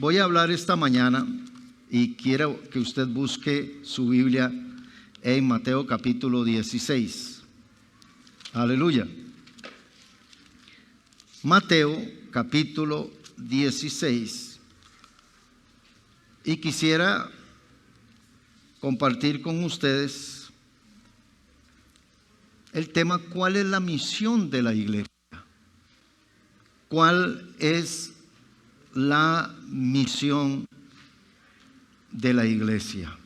Voy a hablar esta mañana y quiero que usted busque su Biblia en Mateo capítulo 16. Aleluya. Mateo capítulo 16. Y quisiera compartir con ustedes el tema: ¿cuál es la misión de la iglesia? ¿Cuál es la misión de la iglesia?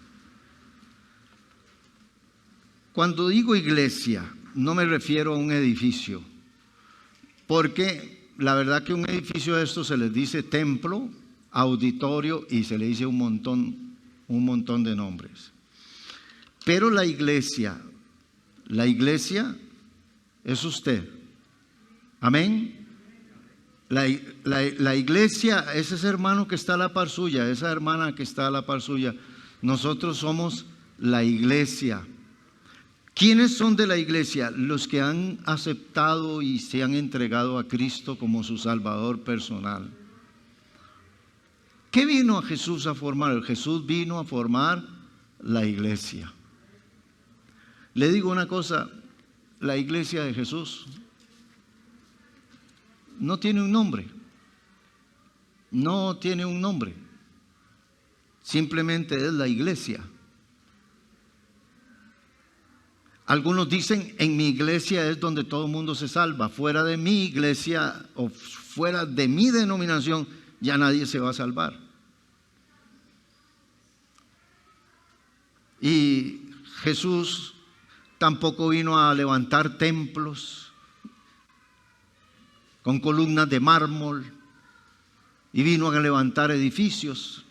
Cuando digo iglesia, no me refiero a un edificio, porque la verdad que un edificio de estos se les dice templo, auditorio y se le dice un montón de nombres. Pero la iglesia es usted. Amén. La iglesia es ese hermano que está a la par suya, esa hermana que está a la par suya. Nosotros somos la iglesia. ¿Quiénes son de la iglesia? Los que han aceptado y se han entregado a Cristo como su Salvador personal. ¿Qué vino a Jesús a formar? Jesús vino a formar la iglesia. Le digo una cosa, la iglesia de Jesús no tiene un nombre. No tiene un nombre. Simplemente es la iglesia. Algunos dicen, en mi iglesia es donde todo el mundo se salva. Fuera de mi iglesia o fuera de mi denominación, ya nadie se va a salvar. Y Jesús tampoco vino a levantar templos con columnas de mármol y vino a levantar edificios.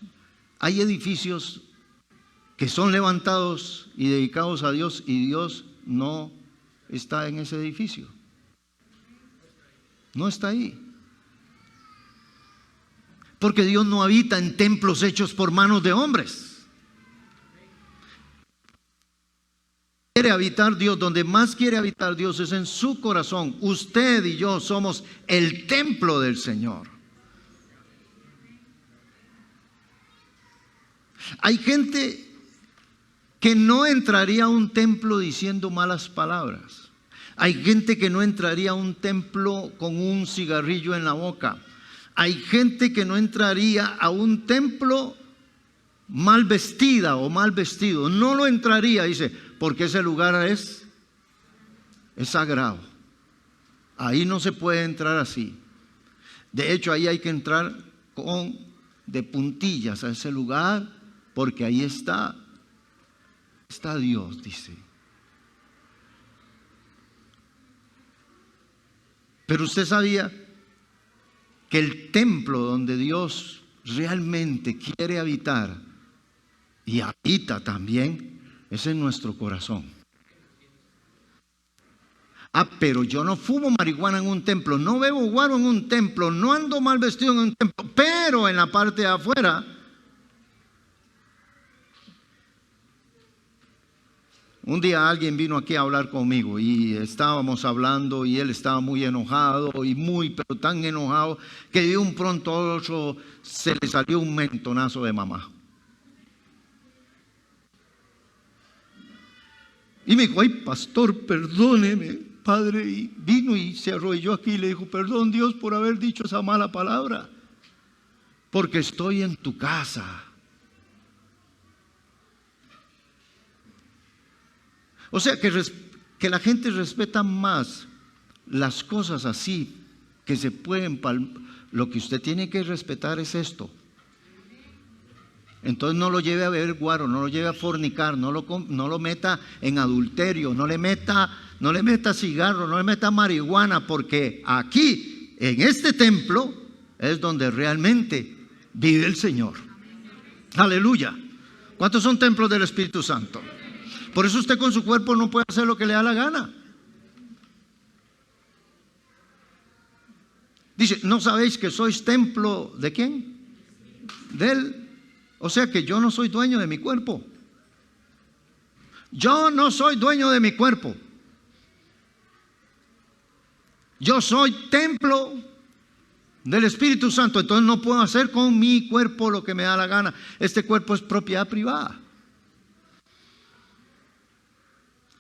Hay edificios que son levantados y dedicados a Dios y Dios no está en ese edificio. No está ahí. Porque Dios no habita en templos hechos por manos de hombres. Quiere habitar Dios, donde más quiere habitar Dios es en su corazón. Usted y yo somos el templo del Señor. Hay gente que no entraría a un templo diciendo malas palabras. Hay gente que no entraría a un templo con un cigarrillo en la boca. Hay gente que no entraría a un templo mal vestida o mal vestido. No lo entraría, dice, porque ese lugar es sagrado. Ahí no se puede entrar así. De hecho, ahí hay que entrar de puntillas a ese lugar, porque ahí está Dios, dice. Pero usted sabía que el templo donde Dios realmente quiere habitar y habita también es en nuestro corazón. Pero yo no fumo marihuana en un templo, no bebo guaro en un templo, no ando mal vestido en un templo, pero en la parte de afuera. Un día alguien vino aquí a hablar conmigo y estábamos hablando y él estaba muy enojado pero tan enojado que de un pronto a otro se le salió un mentonazo de mamá. Y me dijo, ay pastor, perdóneme, padre, y vino y se arrodilló aquí y le dijo, perdón Dios por haber dicho esa mala palabra, porque estoy en tu casa. O sea que la gente respeta más las cosas así que se pueden lo que usted tiene que respetar es esto. Entonces no lo lleve a beber guaro, no lo lleve a fornicar, no lo meta en adulterio, no le meta cigarro, no le meta marihuana, porque aquí, en este templo, es donde realmente vive el Señor. Aleluya. ¿Cuántos son templos del Espíritu Santo? Por eso usted con su cuerpo no puede hacer lo que le da la gana. Dice, ¿no sabéis que sois templo de quién? De Él. O sea que yo no soy dueño de mi cuerpo. Yo no soy dueño de mi cuerpo. Yo soy templo del Espíritu Santo. Entonces no puedo hacer con mi cuerpo lo que me da la gana. Este cuerpo es propiedad privada.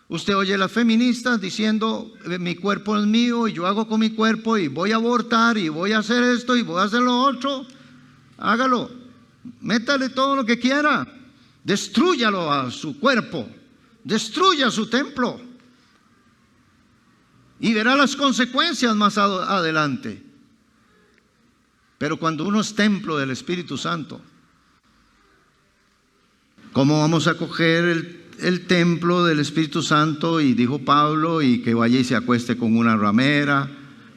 Usted oye a las feministas diciendo: mi cuerpo es mío y yo hago con mi cuerpo y voy a abortar y voy a hacer esto y voy a hacer lo otro. Hágalo, métale todo lo que quiera, destrúyalo a su cuerpo, destruya su templo y verá las consecuencias más adelante. Pero cuando uno es templo del Espíritu Santo, ¿cómo vamos a coger el templo del Espíritu Santo? Y dijo Pablo, y que vaya y se acueste con una ramera.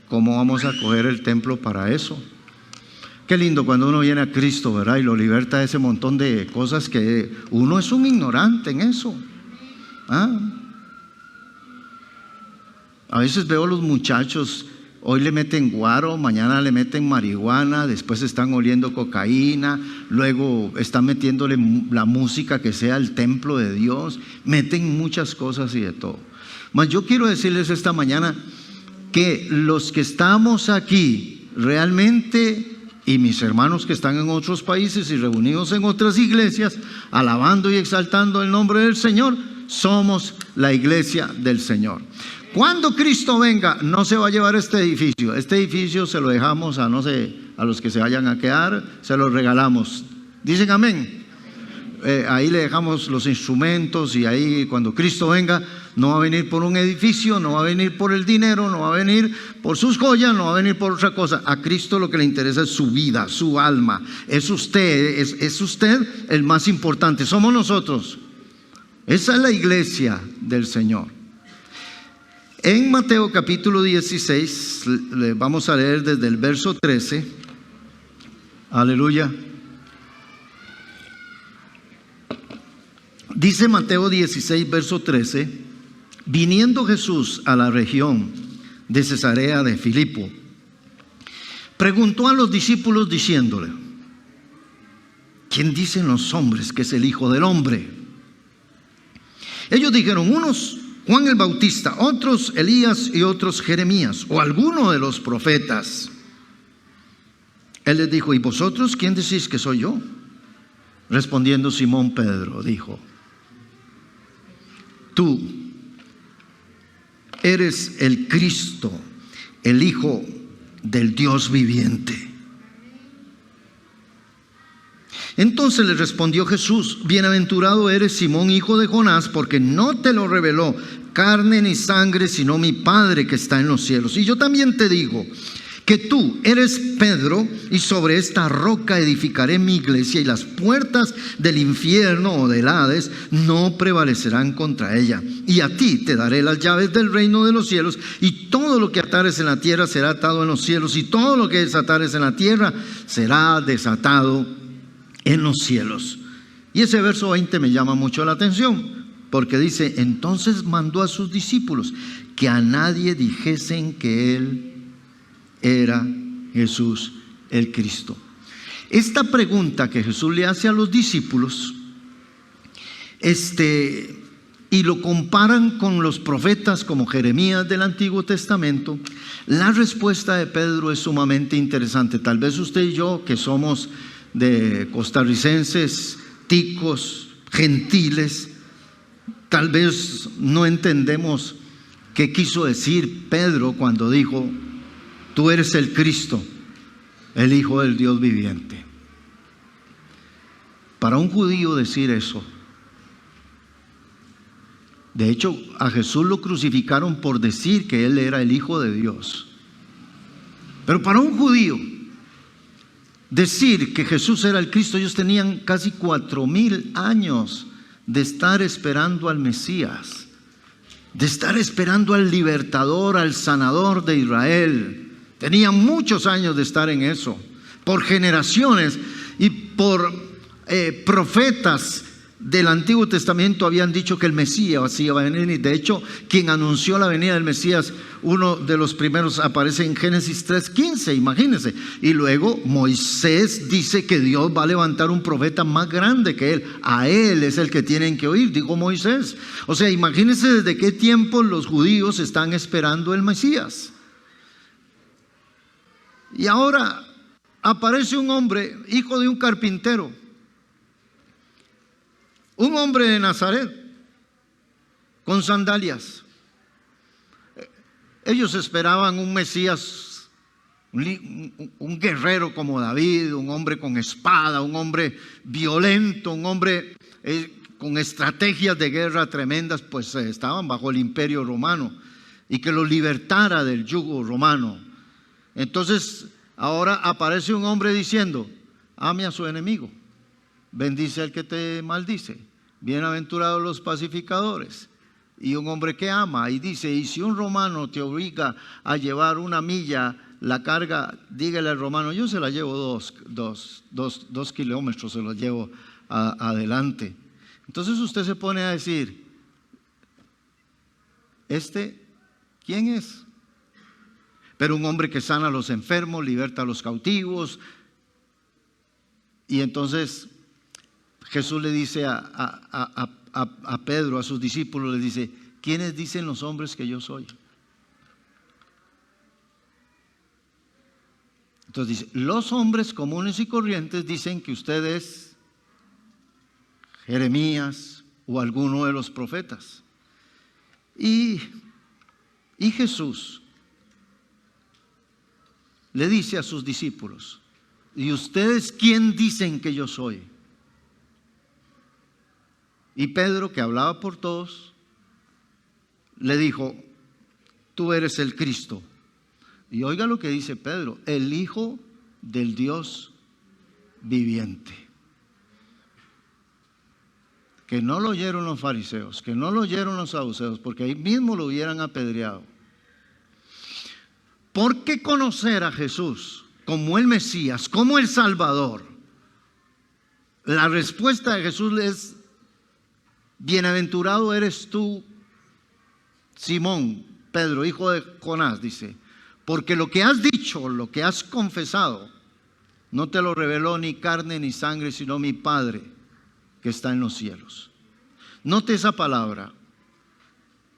¿Cómo vamos a coger el templo para eso? Qué lindo cuando uno viene a Cristo, ¿verdad? Y lo liberta de ese montón de cosas que uno es un ignorante en eso. A veces veo a los muchachos, hoy le meten guaro, mañana le meten marihuana, después están oliendo cocaína, luego están metiéndole la música que sea el templo de Dios, meten muchas cosas y de todo. Mas yo quiero decirles esta mañana que los que estamos aquí realmente, y mis hermanos que están en otros países y reunidos en otras iglesias, alabando y exaltando el nombre del Señor, somos la iglesia del Señor. Cuando Cristo venga, no se va a llevar este edificio. Este edificio se lo dejamos a los que se vayan a quedar, se lo regalamos. ¿Dicen amén? Ahí le dejamos los instrumentos, y ahí cuando Cristo venga no va a venir por un edificio, no va a venir por el dinero, no va a venir por sus joyas, no va a venir por otra cosa. A Cristo lo que le interesa es su vida, su alma. Es usted, es usted el más importante. Somos nosotros. Esa es la iglesia del Señor. En Mateo capítulo 16, vamos a leer desde el verso 13. Aleluya. Dice Mateo 16, verso 13: viniendo Jesús a la región de Cesarea de Filipo, preguntó a los discípulos diciéndole: ¿quién dicen los hombres que es el Hijo del Hombre? Ellos dijeron: unos Juan el Bautista, otros Elías y otros Jeremías o alguno de los profetas. Él les dijo: ¿y vosotros quién decís que soy yo? Respondiendo Simón Pedro dijo: tú eres el Cristo, el Hijo del Dios viviente. Entonces le respondió Jesús: bienaventurado eres, Simón, hijo de Jonás, porque no te lo reveló carne ni sangre, sino mi Padre que está en los cielos. Y yo también te digo que tú eres Pedro, y sobre esta roca edificaré mi iglesia, y las puertas del infierno o del Hades no prevalecerán contra ella. Y a ti te daré las llaves del reino de los cielos, y todo lo que atares en la tierra será atado en los cielos, y todo lo que desatares en la tierra será desatado en los cielos. Y ese verso 20 me llama mucho la atención, porque dice: entonces mandó a sus discípulos que a nadie dijesen que él era Jesús el Cristo. Esta pregunta que Jesús le hace a los discípulos, y lo comparan con los profetas como Jeremías del Antiguo Testamento, la respuesta de Pedro es sumamente interesante. Tal vez usted y yo, que somos de costarricenses, ticos, gentiles, tal vez no entendemos qué quiso decir Pedro cuando dijo: tú eres el Cristo, el Hijo del Dios viviente. Para un judío decir eso, de hecho a Jesús lo crucificaron por decir que Él era el Hijo de Dios. Pero para un judío decir que Jesús era el Cristo, ellos tenían casi 4000 años de estar esperando al Mesías, de estar esperando al libertador, al sanador de Israel. Tenían muchos años de estar en eso, por generaciones, y por profetas del Antiguo Testamento habían dicho que el Mesías iba a venir. Y de hecho, quien anunció la venida del Mesías, uno de los primeros, aparece en Génesis 3:15, imagínense. Y luego Moisés dice que Dios va a levantar un profeta más grande que él. A él es el que tienen que oír, dijo Moisés. O sea, imagínense desde qué tiempo los judíos están esperando el Mesías. Y ahora aparece un hombre, hijo de un carpintero, un hombre de Nazaret, con sandalias. Ellos esperaban un Mesías, un guerrero como David, un hombre con espada, un hombre violento, un hombre con estrategias de guerra tremendas, pues estaban bajo el imperio romano, y que los libertara del yugo romano. Entonces ahora aparece un hombre diciendo: ame a su enemigo, bendice al que te maldice, bienaventurados los pacificadores. Y un hombre que ama, y dice: y si un romano te obliga a llevar 1 milla la carga, dígale al romano: yo se la llevo 2 kilómetros, se lo llevo adelante. Entonces usted se pone a decir: ¿quién es? Pero un hombre que sana a los enfermos, liberta a los cautivos. Y entonces Jesús le dice a Pedro, a sus discípulos, le dice: ¿quiénes dicen los hombres que yo soy? Entonces dice: los hombres comunes y corrientes dicen que usted es Jeremías o alguno de los profetas. Y Jesús le dice a sus discípulos: ¿y ustedes quién dicen que yo soy? Y Pedro, que hablaba por todos, le dijo: tú eres el Cristo. Y oiga lo que dice Pedro: el Hijo del Dios viviente. Que no lo oyeron los fariseos, que no lo oyeron los saduceos, porque ahí mismo lo hubieran apedreado. Porque conocer a Jesús como el Mesías, como el Salvador, la respuesta de Jesús es: bienaventurado eres tú, Simón, Pedro, hijo de Jonás, dice, porque lo que has dicho, lo que has confesado, no te lo reveló ni carne ni sangre, sino mi Padre que está en los cielos. Note esa palabra: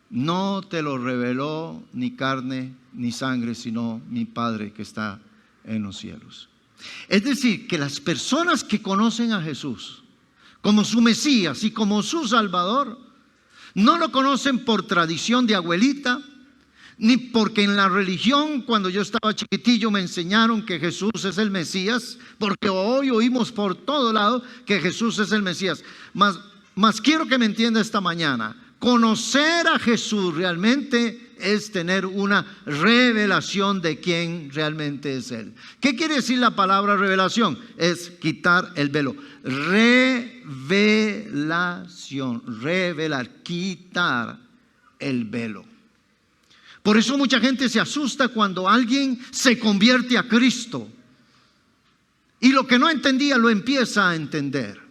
no te lo reveló ni carne ni sangre, sino mi Padre que está en los cielos. Es decir, que las personas que conocen a Jesús como su Mesías y como su Salvador, no lo conocen por tradición de abuelita, ni porque en la religión, cuando yo estaba chiquitillo, me enseñaron que Jesús es el Mesías, porque hoy oímos por todo lado que Jesús es el Mesías. Mas quiero que me entienda esta mañana: conocer a Jesús realmente es tener una revelación de quién realmente es Él. ¿Qué quiere decir la palabra revelación? Es quitar el velo. Revelación, revelar, quitar el velo. Por eso mucha gente se asusta cuando alguien se convierte a Cristo y lo que no entendía lo empieza a entender,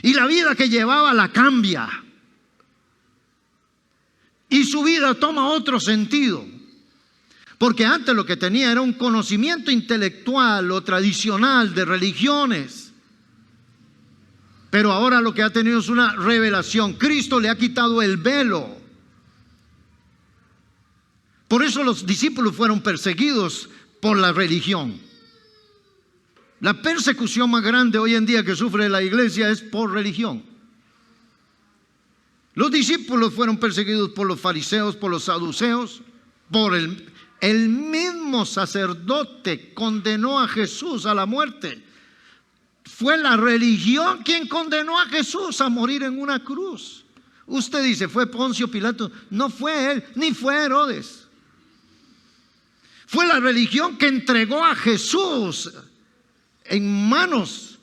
y la vida que llevaba la cambia, y su vida toma otro sentido, porque antes lo que tenía era un conocimiento intelectual o tradicional de religiones, pero ahora lo que ha tenido es una revelación. Cristo le ha quitado el velo. Por eso los discípulos fueron perseguidos por la religión. La persecución más grande hoy en día que sufre la iglesia es por religión. Los discípulos fueron perseguidos por los fariseos, por los saduceos, por el mismo sacerdote condenó a Jesús a la muerte. Fue la religión quien condenó a Jesús a morir en una cruz. Usted dice: fue Poncio Pilato. No fue él, ni fue Herodes. Fue la religión que entregó a Jesús en manos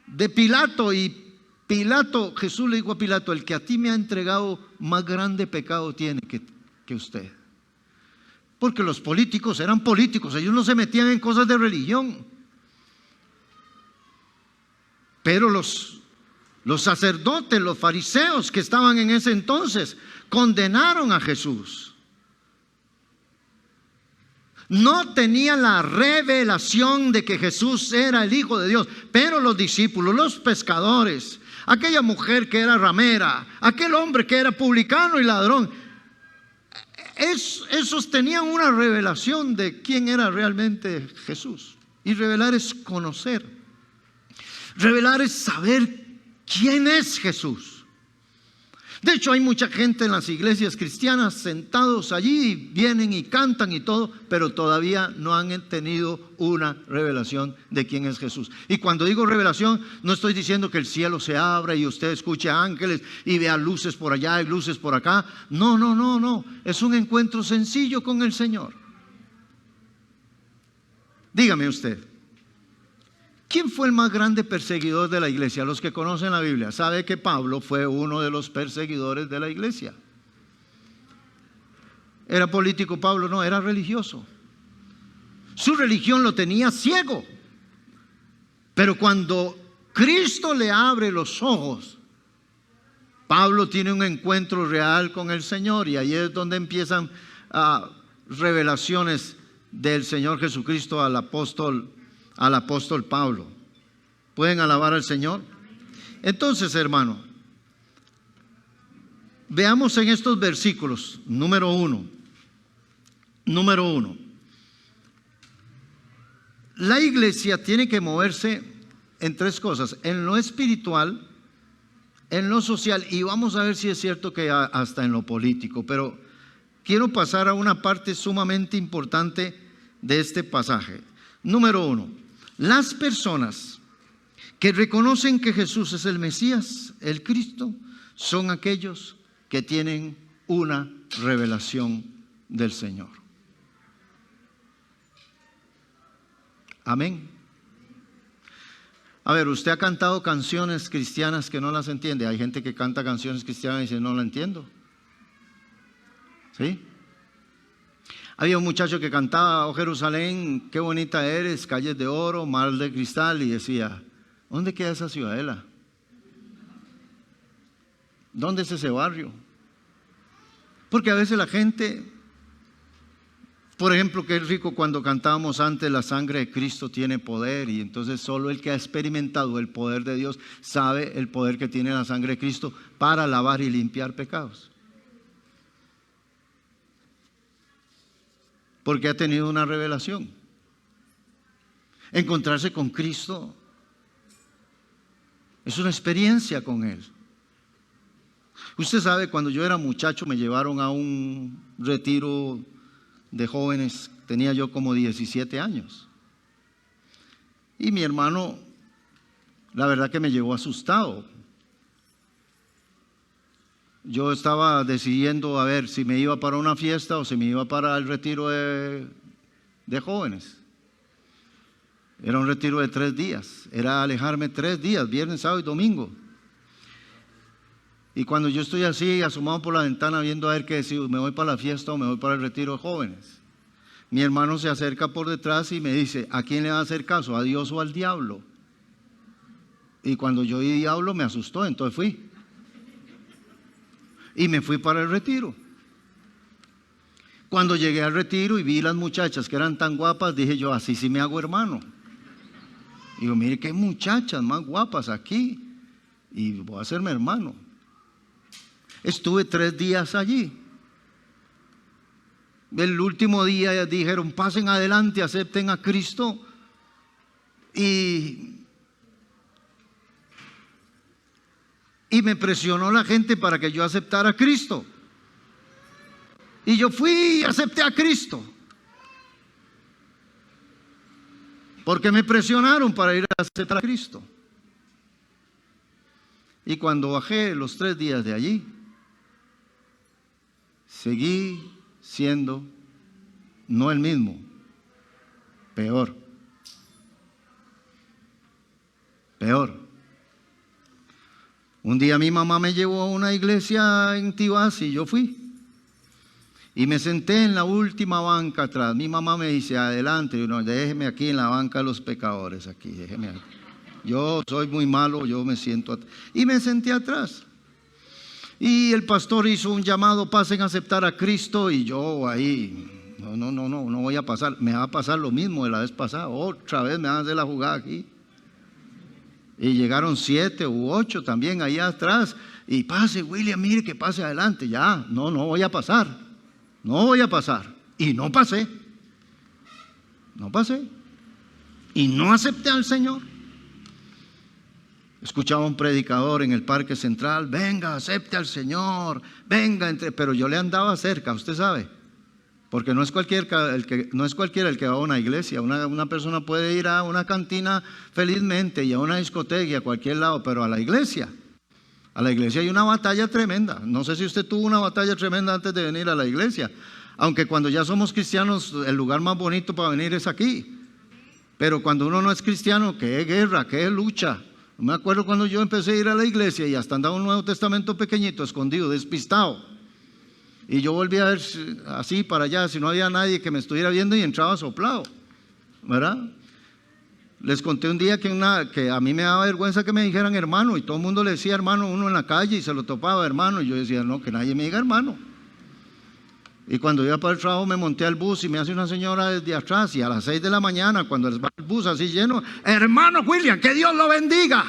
de Pilato. Y Pilato, Jesús le dijo a Pilato: el que a ti me ha entregado, más grande pecado tiene que usted. Porque los políticos eran políticos, ellos no se metían en cosas de religión. Pero los sacerdotes, los fariseos que estaban en ese entonces, condenaron a Jesús. No tenían la revelación de que Jesús era el Hijo de Dios. Pero los discípulos, los pescadores, aquella mujer que era ramera, aquel hombre que era publicano y ladrón, esos tenían una revelación de quién era realmente Jesús. Y revelar es conocer. Revelar es saber quién es Jesús. De hecho, hay mucha gente en las iglesias cristianas sentados allí, vienen y cantan y todo, pero todavía no han tenido una revelación de quién es Jesús. Y cuando digo revelación, no estoy diciendo que el cielo se abra y usted escuche ángeles y vea luces por allá y luces por acá. No, no, no, no. Es un encuentro sencillo con el Señor. Dígame usted, ¿quién fue el más grande perseguidor de la iglesia? Los que conocen la Biblia, sabe que Pablo fue uno de los perseguidores de la iglesia. ¿Era político Pablo? No, era religioso. Su religión lo tenía ciego. Pero cuando Cristo le abre los ojos, Pablo tiene un encuentro real con el Señor, y ahí es donde empiezan revelaciones del Señor Jesucristo al apóstol Pablo. ¿Pueden alabar al Señor? Entonces, hermano, veamos en estos versículos. Número uno, la iglesia tiene que moverse en tres cosas: en lo espiritual, en lo social, y vamos a ver si es cierto que hasta en lo político. Pero quiero pasar a una parte sumamente importante de este pasaje. Número uno, las personas que reconocen que Jesús es el Mesías, el Cristo, son aquellos que tienen una revelación del Señor. Amén. A ver, usted ha cantado canciones cristianas que no las entiende. Hay gente que canta canciones cristianas y dice, no la entiendo. ¿Sí? Había un muchacho que cantaba, oh Jerusalén, qué bonita eres, calles de oro, mar de cristal, y decía, ¿dónde queda esa ciudadela? ¿Dónde es ese barrio? Porque a veces la gente, por ejemplo, qué rico cuando cantábamos antes, la sangre de Cristo tiene poder, y entonces solo el que ha experimentado el poder de Dios sabe el poder que tiene la sangre de Cristo para lavar y limpiar pecados. Porque ha tenido una revelación. Encontrarse con Cristo es una experiencia con Él. Usted sabe, cuando yo era muchacho me llevaron a un retiro de jóvenes, tenía yo como 17 años. Y mi hermano, la verdad que me llevó asustado. Yo estaba decidiendo a ver si me iba para una fiesta o si me iba para el retiro de jóvenes. Era un retiro de 3 días. Era alejarme 3 días, viernes, sábado y domingo. Y cuando yo estoy así, asomado por la ventana, viendo a ver qué decido, me voy para la fiesta o me voy para el retiro de jóvenes, mi hermano se acerca por detrás y me dice, ¿a quién le va a hacer caso? ¿A Dios o al diablo? Y cuando yo oí diablo me asustó, entonces fui. Y me fui para el retiro. Cuando llegué al retiro y vi las muchachas que eran tan guapas, dije yo, así sí me hago hermano. Y digo, mire qué muchachas más guapas aquí, y voy a hacerme hermano. Estuve 3 días allí. El último día dijeron, pasen adelante, acepten a Cristo. Y me presionó la gente para que yo aceptara a Cristo. Y yo fui y acepté a Cristo. Porque me presionaron para ir a aceptar a Cristo. Y cuando bajé los 3 días de allí, seguí siendo no el mismo, peor. Un día mi mamá me llevó a una iglesia en Tibás y yo fui. Y me senté en la última banca atrás. Mi mamá me dice, adelante, no, déjeme aquí en la banca de los pecadores, aquí, déjeme aquí. Yo soy muy malo, yo me siento atrás. Y me senté atrás. Y el pastor hizo un llamado, pasen a aceptar a Cristo, y yo ahí, no voy a pasar, me va a pasar lo mismo de la vez pasada, otra vez me van a hacer la jugada aquí. Y llegaron 7 u 8 también allá atrás, y pase William, mire que pase adelante, ya, no voy a pasar, y no pasé. y no acepté al Señor. Escuchaba a un predicador en el Parque Central: venga, acepte al Señor, venga, pero yo le andaba cerca, usted sabe, porque no es cualquiera el que va a una iglesia. Una persona puede ir a una cantina felizmente y a una discoteca y a cualquier lado, pero a la iglesia hay una batalla tremenda. No sé si usted tuvo una batalla tremenda antes de venir a la iglesia, aunque cuando ya somos cristianos el lugar más bonito para venir es aquí, pero cuando uno no es cristiano, qué guerra, qué lucha. Me acuerdo cuando yo empecé a ir a la iglesia y hasta andaba un Nuevo Testamento pequeñito, escondido, despistado. Y yo volví a ver así para allá, si no había nadie que me estuviera viendo, y entraba soplado, ¿verdad? Les conté un día que a mí me daba vergüenza que me dijeran hermano, y todo el mundo le decía hermano a uno en la calle y se lo topaba hermano. Y yo decía, no, que nadie me diga hermano. Y cuando iba para el trabajo me monté al bus y me hace una señora desde atrás, y a las 6 de la mañana, cuando les va el bus así lleno: hermano William, que Dios lo bendiga.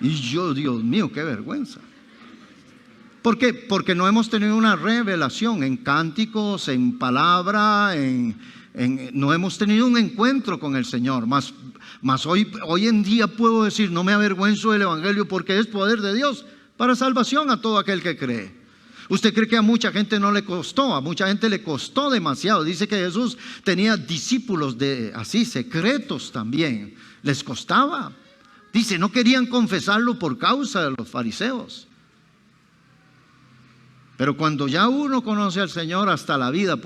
Y yo, Dios mío, qué vergüenza. ¿Por qué? Porque no hemos tenido una revelación en cánticos, en palabra, no hemos tenido un encuentro con el Señor. Mas hoy en día puedo decir, no me avergüenzo del Evangelio, porque es poder de Dios para salvación a todo aquel que cree. ¿Usted cree que a mucha gente no le costó? A mucha gente le costó demasiado. Dice que Jesús tenía discípulos así secretos también. Les costaba. Dice, no querían confesarlo por causa de los fariseos. Pero cuando ya uno conoce al Señor, hasta la vida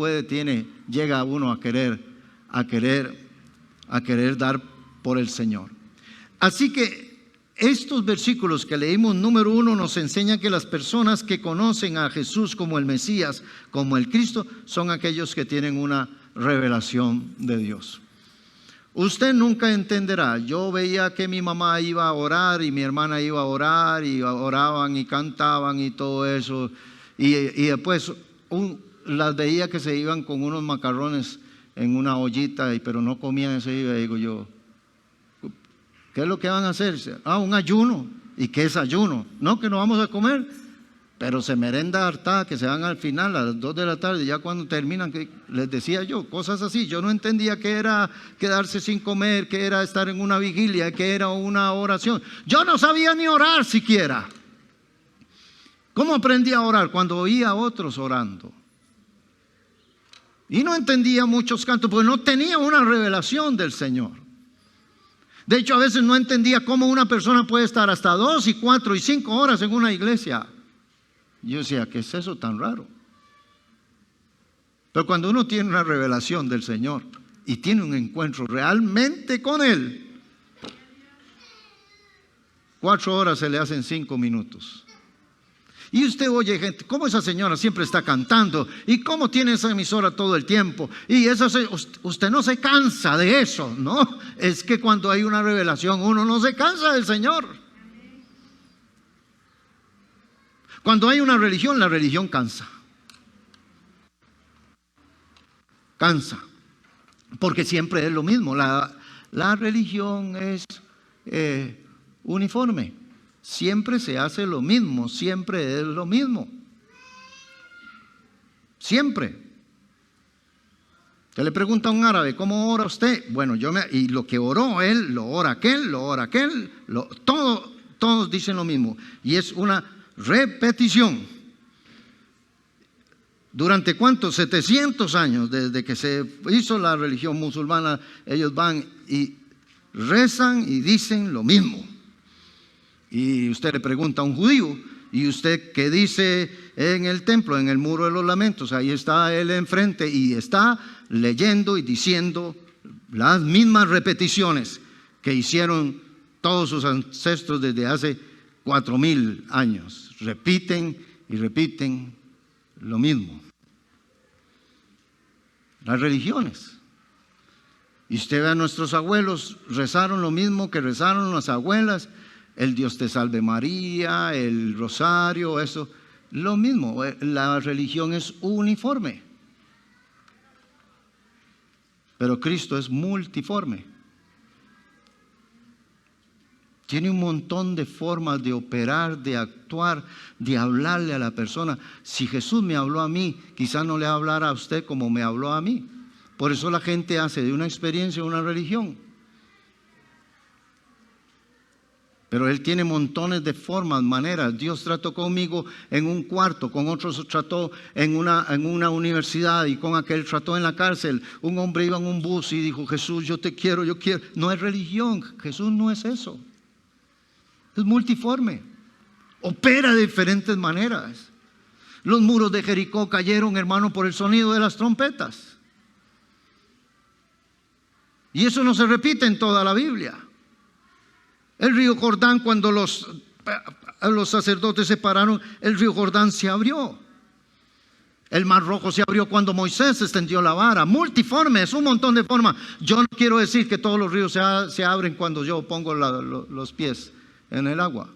llega uno a querer dar por el Señor. Así que estos versículos que leímos, número 1, nos enseña que las personas que conocen a Jesús como el Mesías, como el Cristo, son aquellos que tienen una revelación de Dios. Usted nunca entenderá. Yo veía que mi mamá iba a orar y mi hermana iba a orar, y oraban y cantaban y todo eso, y después las veía que se iban con unos macarrones en una ollita, pero no comían ese día. Digo yo, ¿qué es lo que van a hacer? Un ayuno. ¿Y qué es ayuno? No, que no vamos a comer, pero se merenda hartada, que se van al final a las 2 de la tarde, ya cuando terminan, que les decía yo, cosas así. Yo no entendía qué era quedarse sin comer, qué era estar en una vigilia, qué era una oración. Yo no sabía ni orar siquiera. ¿Cómo aprendí a orar? Cuando oía a otros orando. Y no entendía muchos cantos, porque no tenía una revelación del Señor. De hecho, a veces no entendía cómo una persona puede estar hasta 2 y 4 y 5 horas en una iglesia. Yo decía, ¿qué es eso tan raro? Pero cuando uno tiene una revelación del Señor y tiene un encuentro realmente con Él, 4 horas se le hacen 5 minutos. Y usted oye gente, ¿cómo esa señora siempre está cantando? ¿Y cómo tiene esa emisora todo el tiempo? Y usted no se cansa de eso, ¿no? Es que cuando hay una revelación uno no se cansa del Señor. Cuando hay una religión, la religión cansa. Cansa. Porque siempre es lo mismo. La religión es uniforme. Siempre se hace lo mismo, siempre es lo mismo. Siempre. Usted le pregunta a un árabe, ¿cómo ora usted? Bueno, y lo que oró él, lo ora aquel, todos dicen lo mismo. Y es una repetición. ¿Durante cuántos? 700 años, desde que se hizo la religión musulmana, ellos van y rezan y dicen lo mismo. Y usted le pregunta a un judío, ¿y usted qué dice en el templo, en el muro de los lamentos? Ahí está él enfrente y está leyendo y diciendo las mismas repeticiones que hicieron todos sus ancestros desde hace 4000 años. Repiten y repiten lo mismo. Las religiones. Y usted ve a nuestros abuelos, rezaron lo mismo que rezaron las abuelas. El Dios te salve María, el rosario, eso, lo mismo. La religión es uniforme. Pero Cristo es multiforme. Tiene un montón de formas de operar, de actuar, de hablarle a la persona. Si Jesús me habló a mí, quizás no le hablará a usted como me habló a mí. Por eso la gente hace de una experiencia una religión. Pero Él tiene montones de formas, maneras. Dios trató conmigo en un cuarto, con otros trató en una universidad, y con aquel trató en la cárcel. Un hombre iba en un bus y dijo: Jesús, yo te quiero, yo quiero. No es religión, Jesús no es eso. Es multiforme, opera de diferentes maneras. Los muros de Jericó cayeron, hermano, por el sonido de las trompetas. Y eso no se repite en toda la Biblia. El río Jordán, cuando los sacerdotes se pararon, el río Jordán se abrió. El mar Rojo se abrió cuando Moisés extendió la vara. Multiforme, es un montón de formas. Yo no quiero decir que todos los ríos se abren cuando yo pongo los pies en el agua.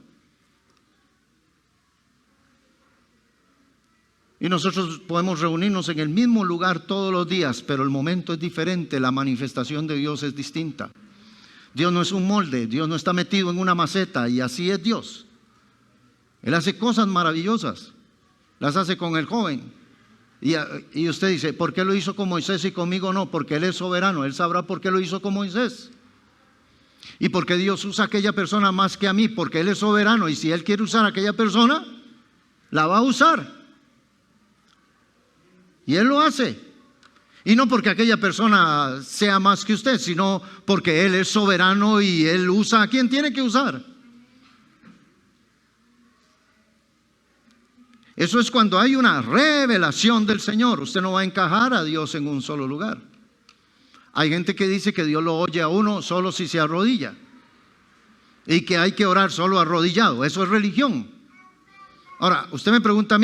Y nosotros podemos reunirnos en el mismo lugar todos los días, pero el momento es diferente, la manifestación de Dios es distinta. Dios no es un molde, Dios no está metido en una maceta, y así es Dios. Él hace cosas maravillosas, las hace con el joven. Y usted dice: ¿por qué lo hizo con Moisés y conmigo no? Porque Él es soberano, Él sabrá por qué lo hizo con Moisés. Y porque Dios usa a aquella persona más que a mí, porque Él es soberano, y si Él quiere usar a aquella persona, la va a usar. Y Él lo hace. Y no porque aquella persona sea más que usted, sino porque Él es soberano y Él usa a quien tiene que usar. Eso es cuando hay una revelación del Señor. Usted no va a encajar a Dios en un solo lugar. Hay gente que dice que Dios lo oye a uno solo si se arrodilla, y que hay que orar solo arrodillado. Eso es religión. Ahora, usted me pregunta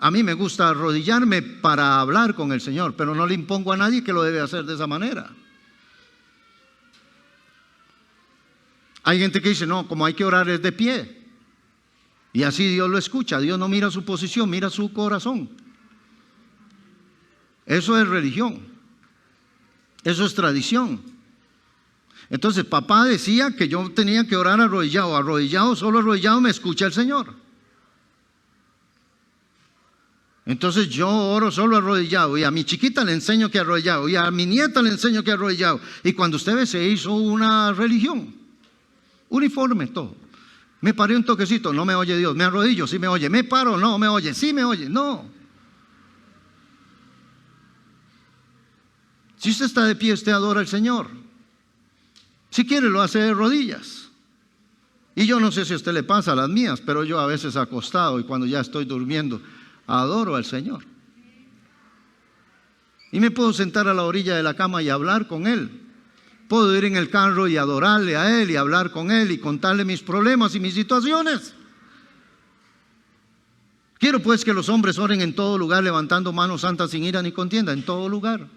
a mí me gusta arrodillarme para hablar con el Señor, pero no le impongo a nadie que lo debe hacer de esa manera. Hay gente que dice: no, como hay que orar es de pie, y así Dios lo escucha. Dios no mira su posición, mira su corazón. Eso es religión, eso es tradición. Entonces papá decía que yo tenía que orar arrodillado, solo arrodillado me escucha el Señor. Entonces yo oro solo arrodillado, y a mi chiquita le enseño que arrodillado, y a mi nieta le enseño que arrodillado. Y cuando usted ve, se hizo una religión uniforme todo. Me paré un toquecito, no me oye Dios. Me arrodillo, sí me oye. Me paro, no me oye, sí me oye. No. Si usted está de pie, usted adora al Señor. Si quiere, lo hace de rodillas. Y yo no sé si a usted le pasa a las mías, pero yo a veces acostado, y cuando ya estoy durmiendo, adoro al Señor. Y me puedo sentar a la orilla de la cama y hablar con Él. Puedo ir en el carro y adorarle a Él y hablar con Él y contarle mis problemas y mis situaciones. Quiero pues que los hombres oren en todo lugar, levantando manos santas sin ira ni contienda. En todo lugar.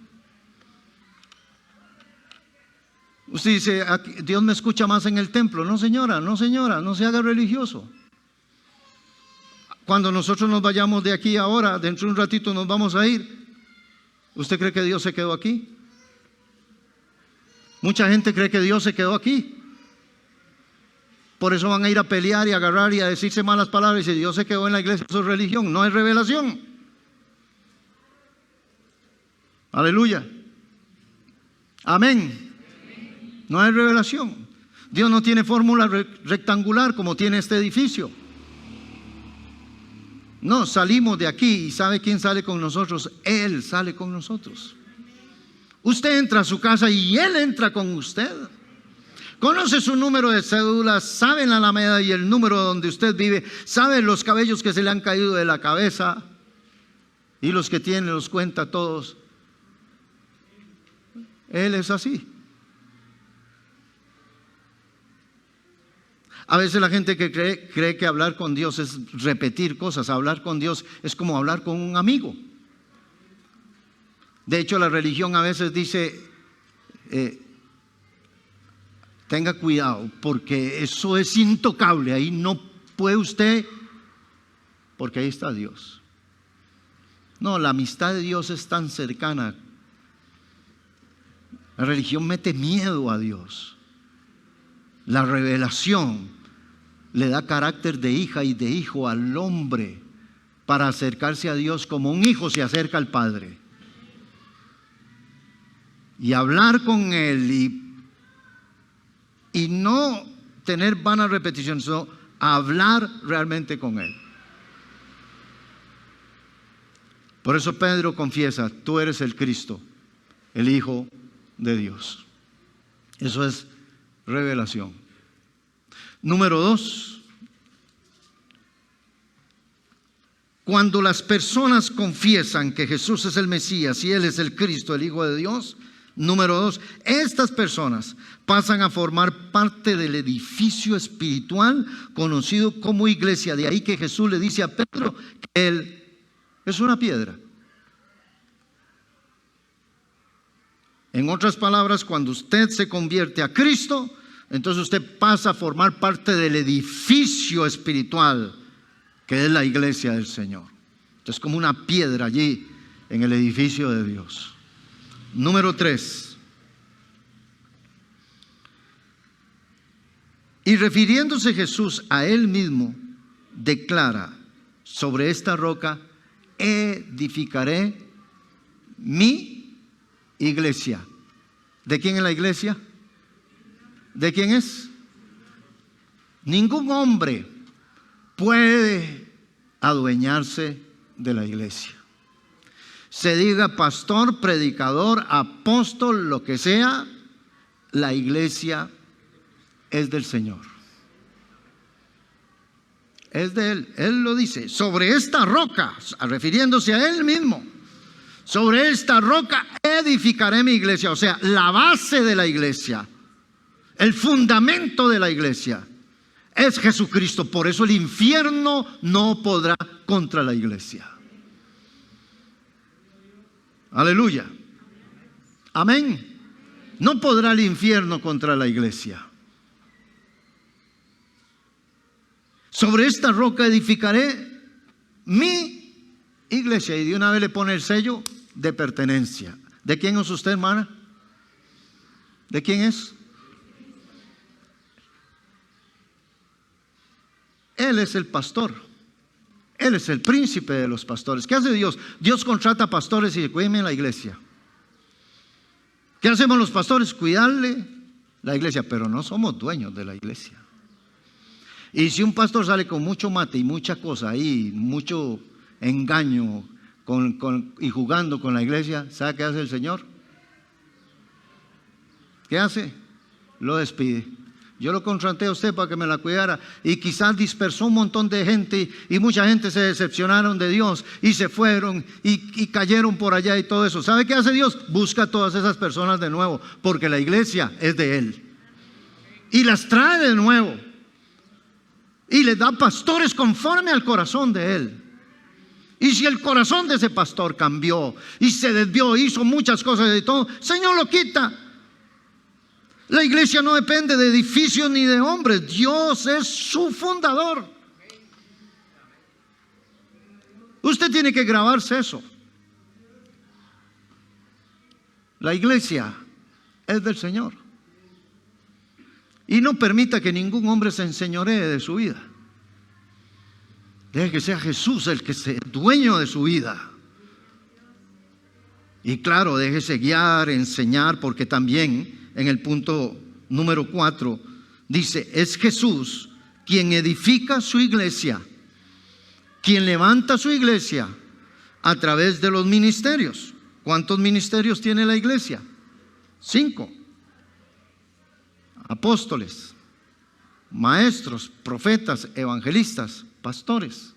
Usted dice: Dios me escucha más en el templo. No señora, no señora, no se haga religioso. Cuando nosotros nos vayamos de aquí ahora, dentro de un ratito nos vamos a ir, ¿usted cree que Dios se quedó aquí? Mucha gente cree que Dios se quedó aquí. Por eso van a ir a pelear y a agarrar y a decirse malas palabras, y si Dios se quedó en la iglesia, eso es religión, no es revelación. Aleluya. Amén. No es revelación. Dios no tiene fórmula rectangular como tiene este edificio. No, salimos de aquí, y ¿sabe quién sale con nosotros? Él sale con nosotros. Usted entra a su casa y Él entra con usted. Conoce su número de cédula, sabe la alameda y el número donde usted vive, sabe los cabellos que se le han caído de la cabeza, y los que tiene los cuenta todos. Él es así. A veces la gente que cree que hablar con Dios es repetir cosas. Hablar con Dios es como hablar con un amigo. De hecho, la religión a veces dice: tenga cuidado, porque eso es intocable. Ahí no puede usted, porque ahí está Dios. No, la amistad de Dios es tan cercana. La religión mete miedo a Dios. La revelación le da carácter de hija y de hijo al hombre para acercarse a Dios como un hijo se acerca al Padre. Y hablar con Él y no tener vanas repeticiones, sino a hablar realmente con Él. Por eso Pedro confiesa: tú eres el Cristo, el Hijo de Dios. Eso es revelación. Número 2. Cuando las personas confiesan que Jesús es el Mesías y Él es el Cristo, el Hijo de Dios, número 2, estas personas pasan a formar parte del edificio espiritual conocido como iglesia. De ahí que Jesús le dice a Pedro que Él es una piedra. En otras palabras, cuando usted se convierte a Cristo, entonces usted pasa a formar parte del edificio espiritual que es la iglesia del Señor. Entonces, como una piedra allí en el edificio de Dios. Número 3. Y refiriéndose Jesús a Él mismo, declara: sobre esta roca edificaré mi iglesia. ¿De quién es la iglesia? ¿De quién es? Ningún hombre puede adueñarse de la iglesia. Se diga pastor, predicador, apóstol, lo que sea, la iglesia es del Señor. Es de Él. Él lo dice: sobre esta roca, refiriéndose a Él mismo, sobre esta roca edificaré mi iglesia. O sea, la base de la iglesia, el fundamento de la iglesia es Jesucristo. Por eso el infierno no podrá contra la iglesia. Aleluya. Amén. No podrá el infierno contra la iglesia. Sobre esta roca edificaré mi iglesia. Y de una vez le pone el sello de pertenencia. ¿De quién es usted, hermana? ¿De quién es? Él es el pastor. Él es el príncipe de los pastores. ¿Qué hace Dios? Dios contrata pastores y dice: cuídenme la iglesia. ¿Qué hacemos los pastores? Cuidarle la iglesia, pero no somos dueños de la iglesia. Y si un pastor sale con mucho mate y mucha cosa ahí, mucho engaño y jugando con la iglesia, ¿sabe qué hace el Señor? ¿Qué hace? Lo despide. Yo lo contraté a usted para que me la cuidara, y quizás dispersó un montón de gente, y mucha gente se decepcionaron de Dios y se fueron y cayeron por allá y todo eso. ¿Sabe qué hace Dios? Busca a todas esas personas de nuevo, porque la iglesia es de Él, y las trae de nuevo y les da pastores conforme al corazón de Él. Y si el corazón de ese pastor cambió y se desvió, hizo muchas cosas y todo, Señor lo quita. La iglesia no depende de edificios ni de hombres. Dios es su fundador. Usted tiene que grabarse eso. La iglesia es del Señor. Y no permita que ningún hombre se enseñoree de su vida. Deje que sea Jesús el que sea dueño de su vida. Y claro, déjese guiar, enseñar, porque también en el punto número 4 dice: es Jesús quien edifica su iglesia, quien levanta su iglesia a través de los ministerios. ¿Cuántos ministerios tiene la iglesia? 5. Apóstoles, maestros, profetas, evangelistas, pastores.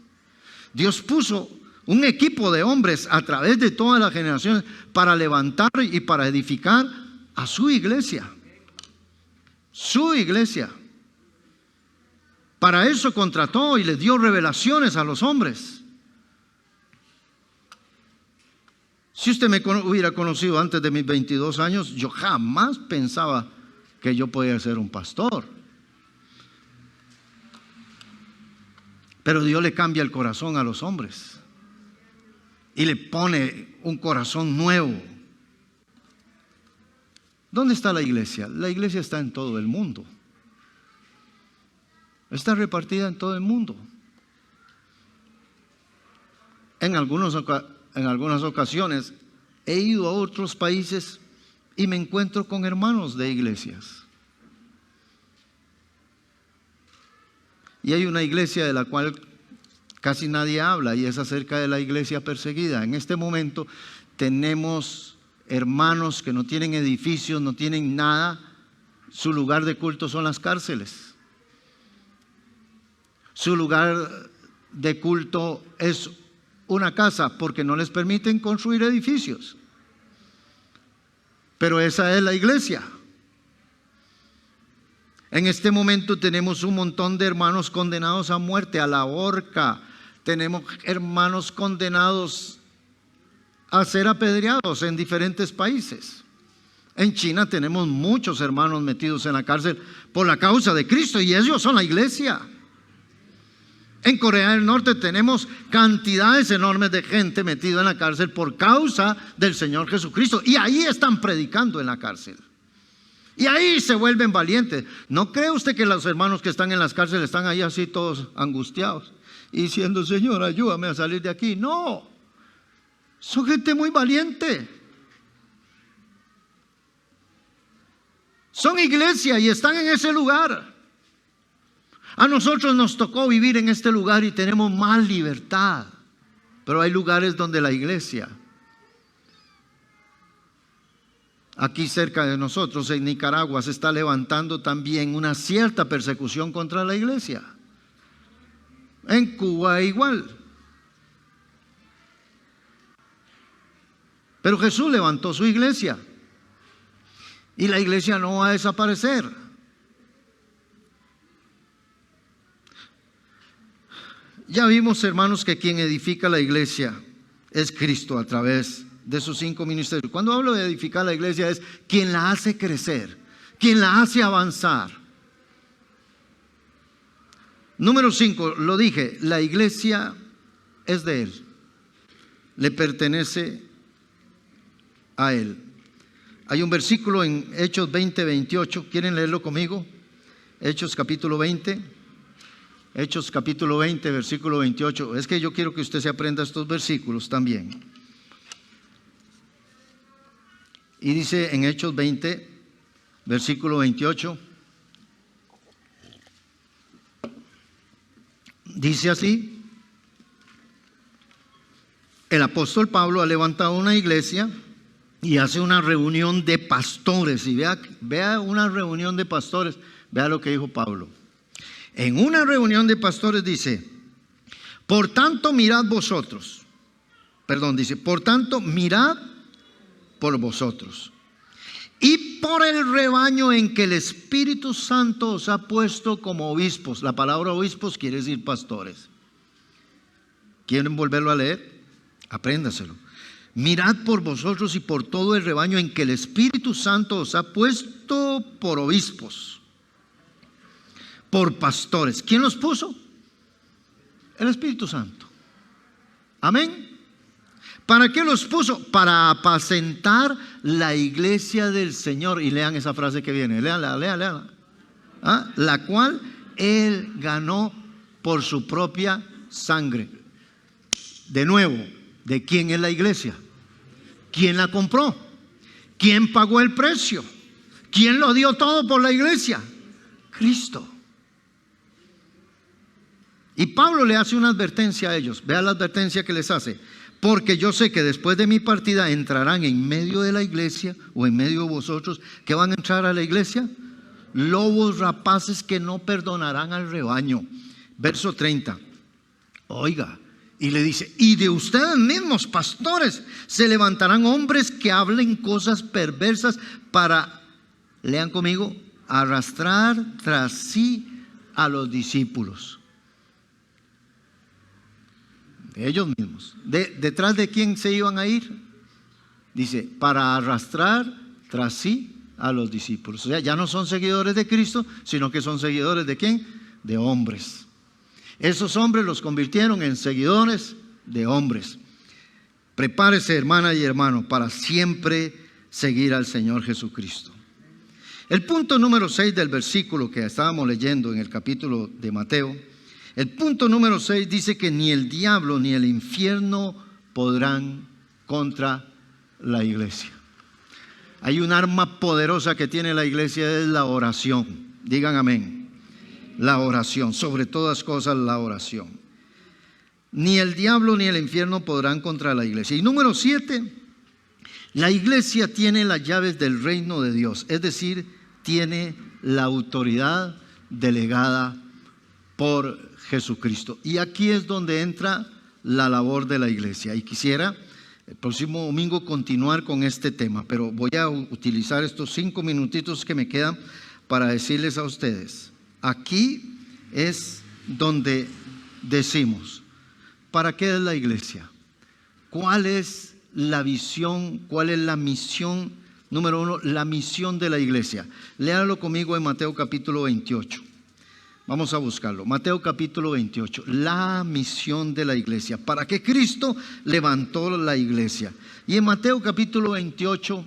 Dios puso un equipo de hombres a través de todas las generaciones para levantar y para edificar a su iglesia. Su iglesia. Para eso contrató y les dio revelaciones a los hombres. Si usted me hubiera conocido antes de mis 22 años, yo jamás pensaba que yo podía ser un pastor. Pero Dios le cambia el corazón a los hombres y le pone un corazón nuevo. ¿Dónde está la iglesia? La iglesia está en todo el mundo. Está repartida en todo el mundo. En algunas ocasiones he ido a otros países y me encuentro con hermanos de iglesias. Y hay una iglesia de la cual casi nadie habla y es acerca de la iglesia perseguida. En este momento tenemos hermanos que no tienen edificios, no tienen nada. Su lugar de culto son las cárceles. Su lugar de culto es una casa porque no les permiten construir edificios. Pero esa es la iglesia. En este momento tenemos un montón de hermanos condenados a muerte, a la horca. Tenemos hermanos condenados a ser apedreados en diferentes países. En China tenemos muchos hermanos metidos en la cárcel por la causa de Cristo y ellos son la iglesia. En Corea del Norte tenemos cantidades enormes de gente metida en la cárcel por causa del Señor Jesucristo. Y ahí están predicando en la cárcel. Y ahí se vuelven valientes. ¿No cree usted que los hermanos que están en las cárceles están ahí así todos angustiados y diciendo, Señor, ayúdame a salir de aquí? No, son gente muy valiente. Son iglesia y están en ese lugar. A nosotros nos tocó vivir en este lugar y tenemos más libertad. Pero hay lugares donde la iglesia, aquí cerca de nosotros en Nicaragua, se está levantando también una cierta persecución contra la iglesia. En Cuba igual. Pero Jesús levantó su iglesia y la iglesia no va a desaparecer. Ya vimos, hermanos, que quien edifica la iglesia es Cristo a través de sus 5 ministerios. Cuando hablo de edificar la iglesia es quien la hace crecer, quien la hace avanzar. Número 5, lo dije, la iglesia es de Él, le pertenece a Él. Hay un versículo en Hechos 20:28, ¿quieren leerlo conmigo? Hechos capítulo 20. Hechos capítulo 20, versículo 28. Es que yo quiero que usted se aprenda estos versículos también. Y dice en Hechos 20, versículo 28. Dice así: el apóstol Pablo ha levantado una iglesia y hace una reunión de pastores. Y vea una reunión de pastores. Vea lo que dijo Pablo. En una reunión de pastores dice, por tanto mirad por vosotros y por el rebaño en que el Espíritu Santo os ha puesto como obispos. La palabra obispos quiere decir pastores. ¿Quieren volverlo a leer? Apréndaselo. Mirad por vosotros y por todo el rebaño en que el Espíritu Santo os ha puesto por obispos, por pastores. ¿Quién los puso? El Espíritu Santo. Amén. ¿Para qué los puso? Para apacentar la iglesia del Señor. Y lean esa frase que viene. Léanla. ¿Ah? La cual Él ganó por su propia sangre. De nuevo, ¿de quién es la iglesia? ¿Quién la compró? ¿Quién pagó el precio? ¿Quién lo dio todo por la iglesia? Cristo. Y Pablo le hace una advertencia a ellos. Vea la advertencia que les hace. Porque yo sé que después de mi partida entrarán en medio de la iglesia o en medio de vosotros. ¿Qué van a entrar a la iglesia? Lobos rapaces que no perdonarán al rebaño. Verso 30. Oiga, y le dice, y de ustedes mismos, pastores, se levantarán hombres que hablen cosas perversas para, lean conmigo, arrastrar tras sí a los discípulos. De ellos mismos. ¿Detrás de quién se iban a ir? Dice, para arrastrar tras sí a los discípulos. O sea, ya no son seguidores de Cristo, sino que son seguidores ¿de quién? De hombres. Esos hombres los convirtieron en seguidores de hombres. Prepárese, hermana y hermano, para siempre seguir al Señor Jesucristo. El punto número 6 del versículo que estábamos leyendo en el capítulo de Mateo, el punto número 6 dice que ni el diablo ni el infierno podrán contra la iglesia. Hay un arma poderosa que tiene la iglesia, es la oración. Digan amén. La oración, sobre todas cosas la oración. Ni el diablo ni el infierno podrán contra la iglesia. Y número 7, la iglesia tiene las llaves del reino de Dios, es decir, tiene la autoridad delegada por Jesucristo. Y aquí es donde entra la labor de la iglesia. Y quisiera el próximo domingo continuar con este tema, pero voy a utilizar estos 5 minutitos que me quedan para decirles a ustedes, aquí es donde decimos, ¿para qué es la iglesia? ¿Cuál es la visión? ¿Cuál es la misión? Número 1, la misión de la iglesia. Léalo conmigo en Mateo capítulo 28. Vamos a buscarlo. Mateo capítulo 28. La misión de la iglesia. ¿Para qué Cristo levantó la iglesia? Y en Mateo capítulo 28,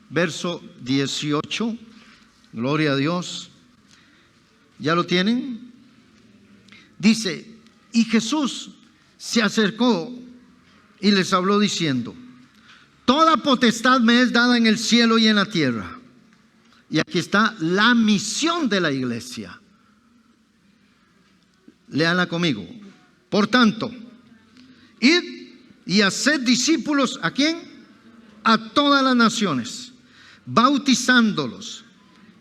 verso 18. Gloria a Dios. ¿Ya lo tienen? Dice, y Jesús se acercó y les habló diciendo, toda potestad me es dada en el cielo y en la tierra. Y aquí está la misión de la iglesia. Léala conmigo. Por tanto, id y haced discípulos, ¿a quién? A todas las naciones, bautizándolos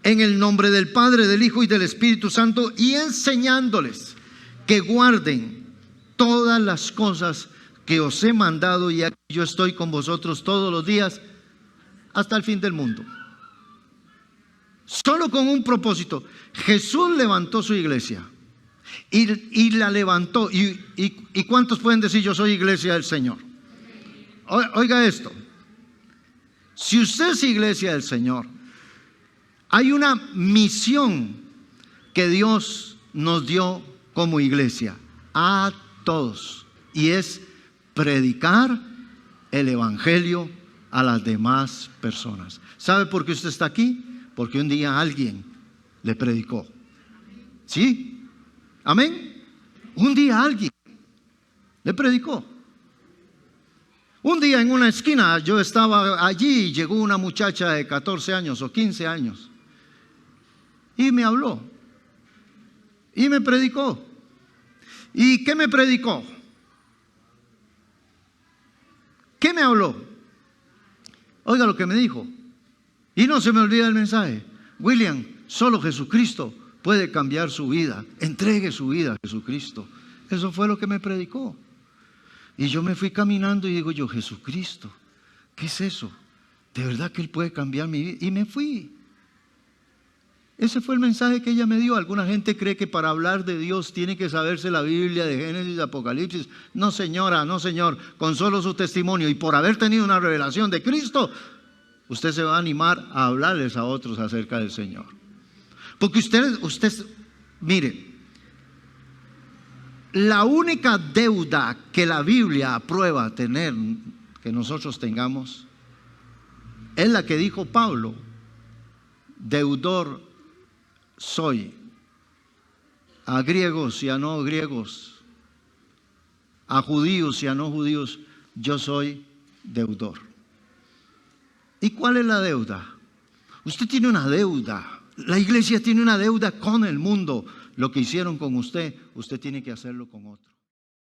en el nombre del Padre, del Hijo y del Espíritu Santo, y enseñándoles que guarden todas las cosas que os he mandado, y aquí yo estoy con vosotros todos los días hasta el fin del mundo. Solo con un propósito. Jesús levantó su iglesia y la levantó. ¿Y cuántos pueden decir yo soy iglesia del Señor? Oiga esto. Si usted es iglesia del Señor, hay una misión que Dios nos dio como iglesia a todos, y es predicar el evangelio a las demás personas. ¿Sabe por qué usted está aquí? Porque un día alguien le predicó. ¿Sí? ¿Amén? Un día alguien le predicó. Un día en una esquina yo estaba allí y llegó una muchacha de 14 años o 15 años y me habló y me predicó. ¿Y qué me predicó? ¿Qué me habló? Oiga lo que me dijo. Y no se me olvida el mensaje. William, solo Jesucristo puede cambiar su vida. Entregue su vida a Jesucristo. Eso fue lo que me predicó. Y yo me fui caminando y digo yo, Jesucristo, ¿qué es eso? ¿De verdad que Él puede cambiar mi vida? Y me fui. Ese fue el mensaje que ella me dio. Alguna gente cree que para hablar de Dios tiene que saberse la Biblia de Génesis, de Apocalipsis. No, señora, no, señor. Con solo su testimonio y por haber tenido una revelación de Cristo, usted se va a animar a hablarles a otros acerca del Señor. Porque usted, mire, la única deuda que la Biblia aprueba tener, que nosotros tengamos, es la que dijo Pablo: deudor soy a griegos y a no griegos, a judíos y a no judíos, yo soy deudor. ¿Y cuál es la deuda? Usted tiene una deuda. La iglesia tiene una deuda con el mundo. Lo que hicieron con usted, usted tiene que hacerlo con otro.